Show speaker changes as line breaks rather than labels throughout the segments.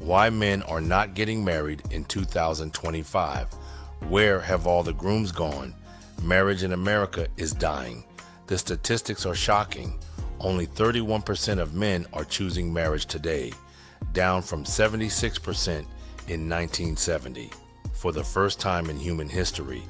Why men are not getting married in 2025. Where have all the grooms gone? Marriage in America is dying. The statistics are shocking. Only 31% of men are choosing marriage today, down from 76% in 1970. For the first time in human history,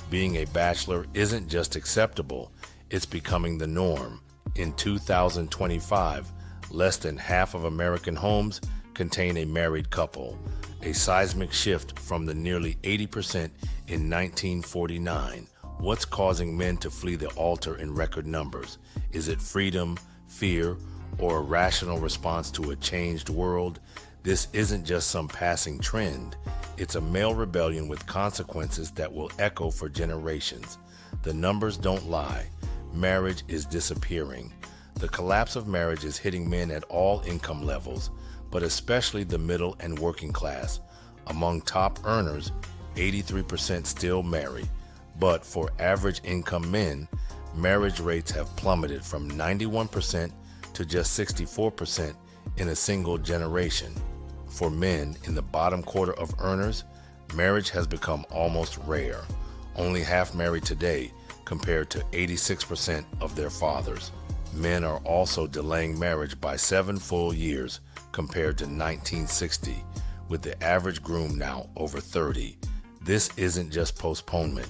being a bachelor isn't just acceptable, it's becoming the norm. In 2025, less than half of American homes contain a married couple, a seismic shift from the nearly 80% in 1949. What's causing men to flee the altar in record numbers? Is it freedom, fear, or a rational response to a changed world? This isn't just some passing trend. It's a male rebellion with consequences that will echo for generations. The numbers don't lie. Marriage is disappearing. The collapse of marriage is hitting men at all income levels, but especially the middle and working class. Among top earners, 83% still marry. But for average income men, marriage rates have plummeted from 91% to just 64% in a single generation. For men in the bottom quarter of earners, marriage has become almost rare. Only half married today compared to 86% of their fathers. Men are also delaying marriage by 7 full years compared to 1960, with the average groom now over 30. This isn't just postponement.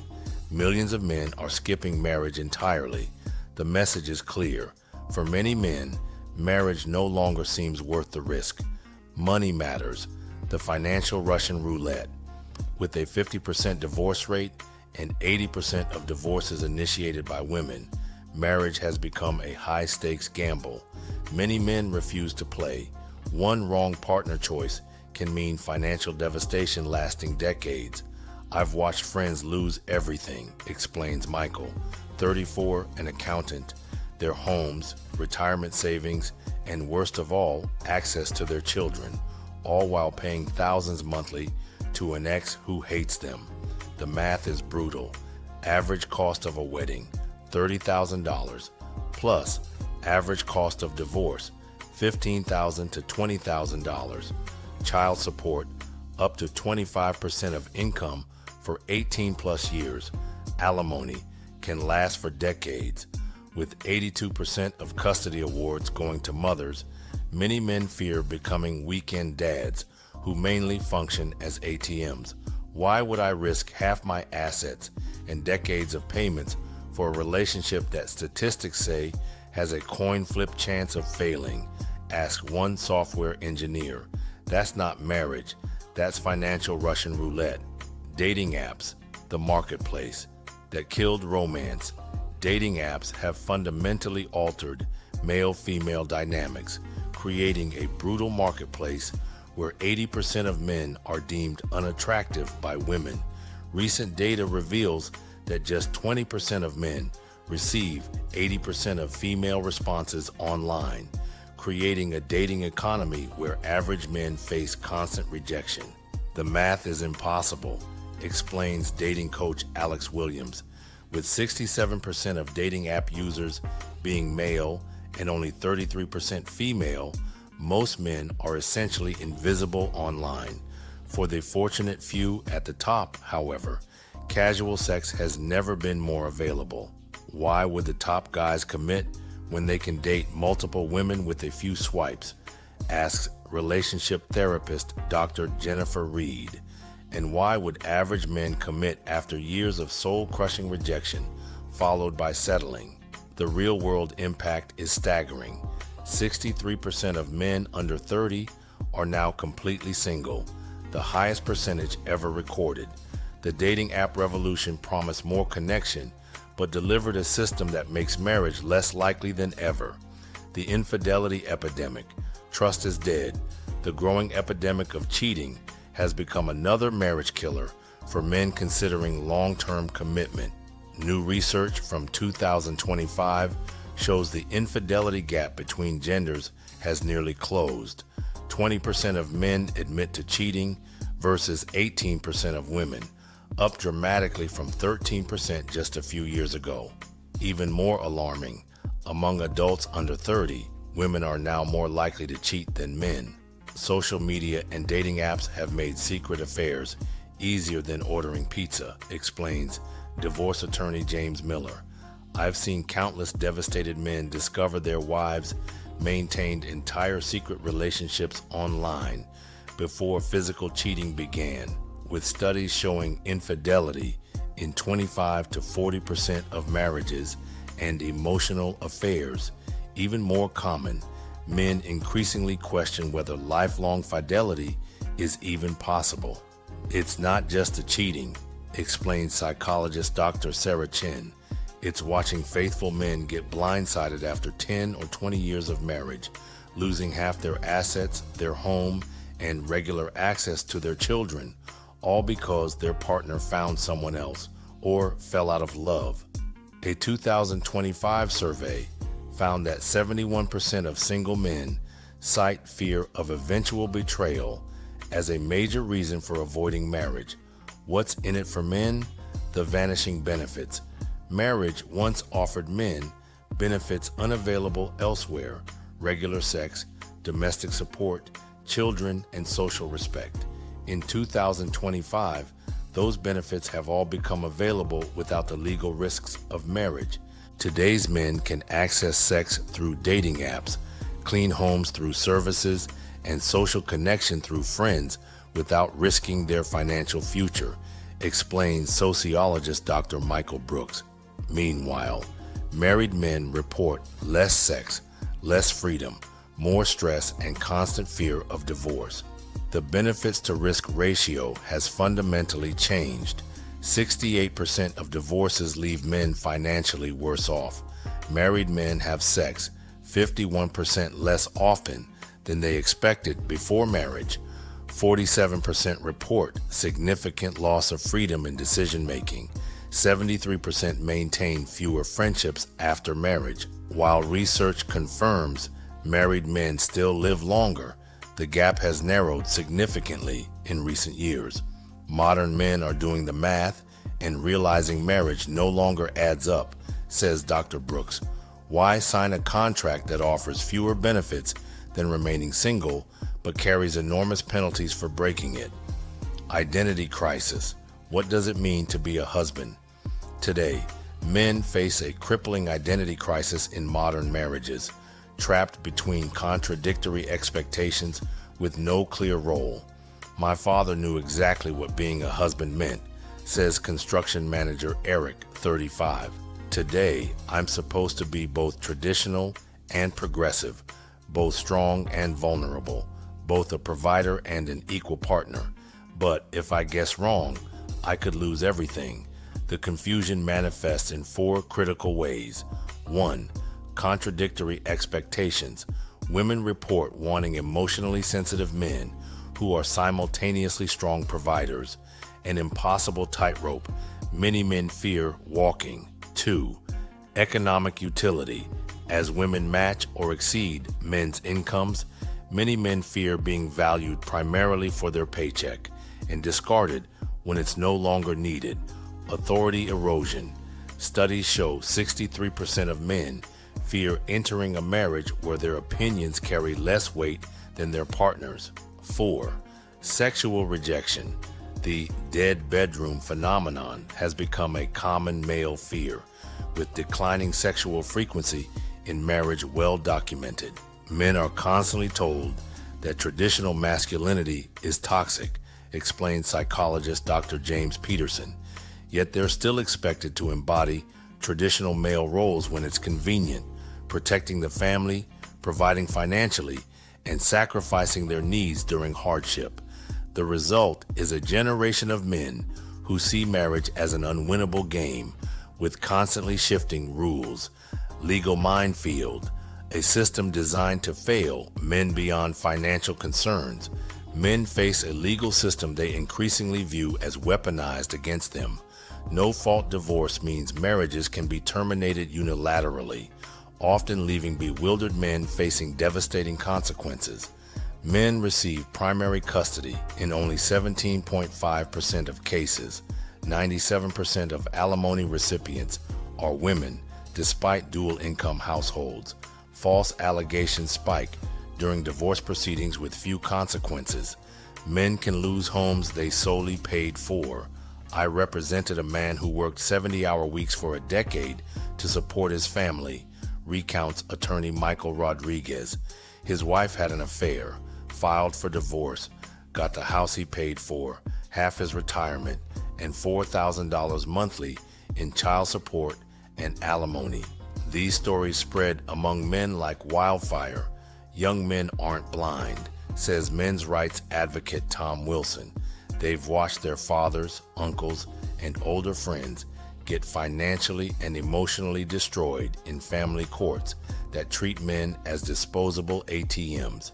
Millions of men are skipping marriage entirely. The message is clear. For many men, marriage no longer seems worth the risk. Money matters, the financial Russian roulette. With a 50% divorce rate and 80% of divorces initiated by women, marriage has become a high-stakes gamble. Many men refuse to play. One wrong partner choice can mean financial devastation lasting decades. I've watched friends lose everything, explains Michael, 34, an accountant, their homes, retirement savings, and worst of all, access to their children, all while paying thousands monthly to an ex who hates them. The math is brutal. Average cost of a wedding, $30,000, plus average cost of divorce, $15,000 to $20,000. Child support, up to 25% of income for 18 plus years. Alimony can last for decades. With 82% of custody awards going to mothers, many men fear becoming weekend dads who mainly function as ATMs. Why would I risk half my assets and decades of payments for a relationship that statistics say has a coin flip chance of failing? Asked one software engineer. That's not marriage, that's financial Russian roulette. Dating apps, the marketplace that killed romance. Dating apps have fundamentally altered male-female dynamics, creating a brutal marketplace where 80% of men are deemed unattractive by women. Recent data reveals that just 20% of men receive 80% of female responses online, creating a dating economy where average men face constant rejection. The math is impossible, explains dating coach Alex Williams. With 67% of dating app users being male and only 33% female, most men are essentially invisible online. For the fortunate few at the top, however, casual sex has never been more available. Why would the top guys commit when they can date multiple women with a few swipes? Asks relationship therapist Dr. Jennifer Reed. And why would average men commit after years of soul-crushing rejection, followed by settling? The real-world impact is staggering. 63% of men under 30 are now completely single, the highest percentage ever recorded. The dating app revolution promised more connection, but delivered a system that makes marriage less likely than ever. The infidelity epidemic. Trust is dead. The growing epidemic of cheating has become another marriage killer for men considering long-term commitment. New research from 2025 shows the infidelity gap between genders has nearly closed. 20% of men admit to cheating versus 18% of women, up dramatically from 13% just a few years ago. Even more alarming, among adults under 30, women are now more likely to cheat than men. Social media and dating apps have made secret affairs easier than ordering pizza, explains divorce attorney James Miller. I've seen countless devastated men discover their wives maintained entire secret relationships online before physical cheating began, with studies showing infidelity in 25 to 40% of marriages and emotional affairs even more common. Men increasingly question whether lifelong fidelity is even possible. It's not just the cheating, explains psychologist Dr. Sarah Chin. It's watching faithful men get blindsided after 10 or 20 years of marriage, losing half their assets, their home, and regular access to their children, all because their partner found someone else or fell out of love. A 2025 survey found that 71% of single men cite fear of eventual betrayal as a major reason for avoiding marriage. What's in it for men? The vanishing benefits. Marriage once offered men benefits unavailable elsewhere: regular sex, domestic support, children, and social respect. In 2025, those benefits have all become available without the legal risks of marriage. Today's men can access sex through dating apps, clean homes through services, and social connection through friends without risking their financial future, explains sociologist Dr. Michael Brooks. Meanwhile, married men report less sex, less freedom, more stress, and constant fear of divorce. The benefits to risk ratio has fundamentally changed. 68% of divorces leave men financially worse off. Married men have sex 51% less often than they expected before marriage. 47% report significant loss of freedom in decision-making. 73% maintain fewer friendships after marriage. While research confirms married men still live longer, the gap has narrowed significantly in recent years. Modern men are doing the math and realizing marriage no longer adds up, says Dr. Brooks. Why sign a contract that offers fewer benefits than remaining single, but carries enormous penalties for breaking it? Identity crisis. What does it mean to be a husband? Today, men face a crippling identity crisis in modern marriages, trapped between contradictory expectations with no clear role. My father knew exactly what being a husband meant, says construction manager Eric, 35. Today, I'm supposed to be both traditional and progressive, both strong and vulnerable, both a provider and an equal partner. But if I guess wrong, I could lose everything. The confusion manifests in 4 critical ways. 1. Contradictory expectations. Women report wanting emotionally sensitive men who are simultaneously strong providers, an impossible tightrope many men fear walking. 2. Economic utility. As women match or exceed men's incomes, many men fear being valued primarily for their paycheck and discarded when it's no longer needed. Authority erosion. Studies show 63% of men fear entering a marriage where their opinions carry less weight than their partners. 4. Sexual rejection. The dead bedroom phenomenon has become a common male fear, with declining sexual frequency in marriage well documented. Men are constantly told that traditional masculinity is toxic, explains psychologist Dr. James Peterson, yet they're still expected to embody traditional male roles when it's convenient, protecting the family, providing financially, and sacrificing their needs during hardship. The result is a generation of men who see marriage as an unwinnable game with constantly shifting rules. Legal minefield, a system designed to fail men beyond financial concerns. Men face a legal system they increasingly view as weaponized against them. No-fault divorce means marriages can be terminated unilaterally, often leaving bewildered men facing devastating consequences. Men receive primary custody in only 17.5% of cases. 97% of alimony recipients are women, despite dual income households. False allegations spike during divorce proceedings with few consequences. Men can lose homes they solely paid for. I represented a man who worked 70-hour weeks for a decade to support his family, recounts attorney Michael Rodriguez. His wife had an affair, filed for divorce, got the house he paid for, half his retirement, and $4,000 monthly in child support and alimony. These stories spread among men like wildfire. Young men aren't blind, says men's rights advocate Tom Wilson. They've watched their fathers, uncles, and older friends get financially and emotionally destroyed in family courts that treat men as disposable ATMs.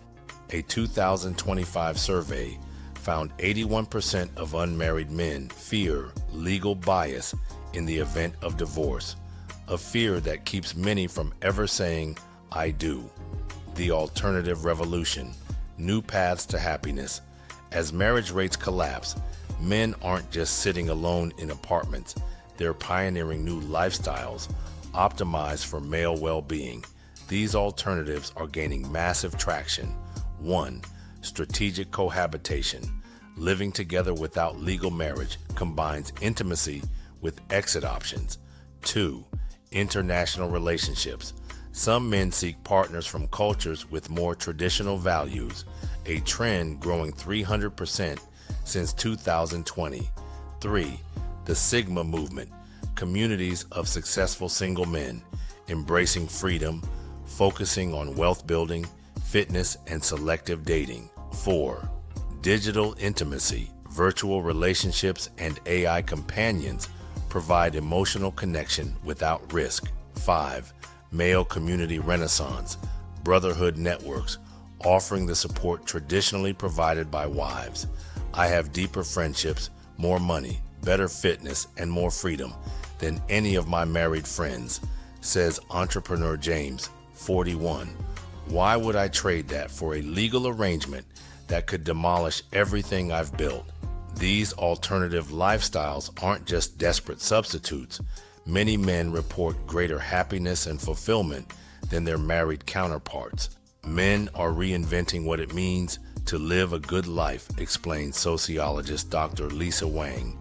A 2025 survey found 81% of unmarried men fear legal bias in the event of divorce, a fear that keeps many from ever saying, "I do." The alternative revolution, new paths to happiness. As marriage rates collapse, men aren't just sitting alone in apartments. They're pioneering new lifestyles optimized for male well-being. These alternatives are gaining massive traction. 1. Strategic cohabitation. Living together without legal marriage combines intimacy with exit options. 2. International relationships. Some men seek partners from cultures with more traditional values, a trend growing 300% since 2020. 3. The Sigma movement, communities of successful single men, embracing freedom, focusing on wealth building, fitness, and selective dating. 4. Digital intimacy, virtual relationships, and AI companions provide emotional connection without risk. 5. Male community renaissance, brotherhood networks, offering the support traditionally provided by wives. I have deeper friendships, more money, better fitness, and more freedom than any of my married friends, says entrepreneur James, 41. Why would I trade that for a legal arrangement that could demolish everything I've built? These alternative lifestyles aren't just desperate substitutes. Many men report greater happiness and fulfillment than their married counterparts. Men are reinventing what it means to live a good life, explains sociologist Dr. Lisa Wang,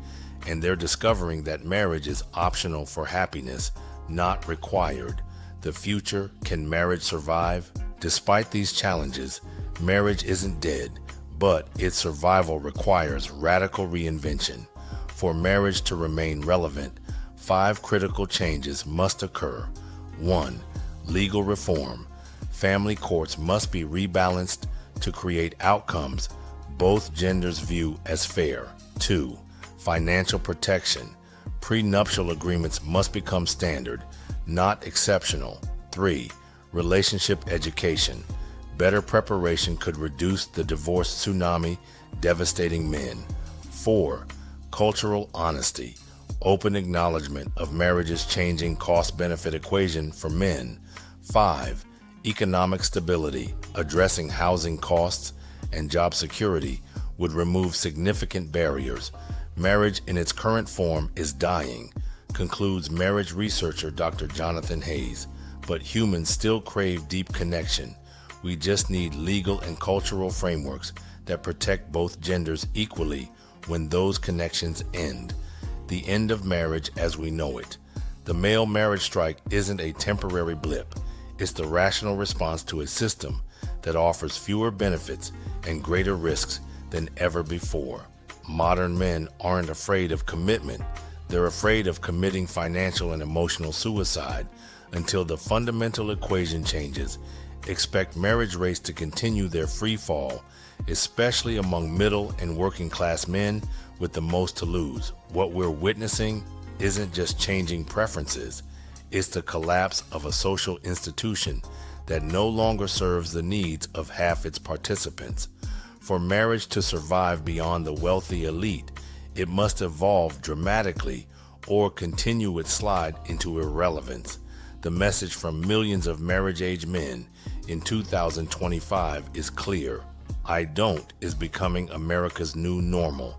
and they're discovering that marriage is optional for happiness, not required. The future, can marriage survive? Despite these challenges, marriage isn't dead, but its survival requires radical reinvention. For marriage to remain relevant, 5 critical changes must occur. 1. Legal reform. Family courts must be rebalanced to create outcomes both genders view as fair. 2. Financial protection. Prenuptial agreements must become standard, not exceptional. 3. Relationship education. Better preparation could reduce the divorce tsunami devastating men. 4. Cultural honesty. Open acknowledgement of marriage's changing cost-benefit equation for men. 5. Economic stability. Addressing housing costs and job security would remove significant barriers. Marriage in its current form is dying, concludes marriage researcher Dr. Jonathan Hayes, but humans still crave deep connection. We just need legal and cultural frameworks that protect both genders equally when those connections end. The end of marriage as we know it. The male marriage strike isn't a temporary blip. It's the rational response to a system that offers fewer benefits and greater risks than ever before. Modern men aren't afraid of commitment. They're afraid of committing financial and emotional suicide until the fundamental equation changes. Expect marriage rates to continue their free fall, especially among middle and working class men with the most to lose. What we're witnessing isn't just changing preferences, it's the collapse of a social institution that no longer serves the needs of half its participants. For marriage to survive beyond the wealthy elite, it must evolve dramatically or continue its slide into irrelevance. The message from millions of marriage-age men in 2025 is clear. I don't is becoming America's new normal.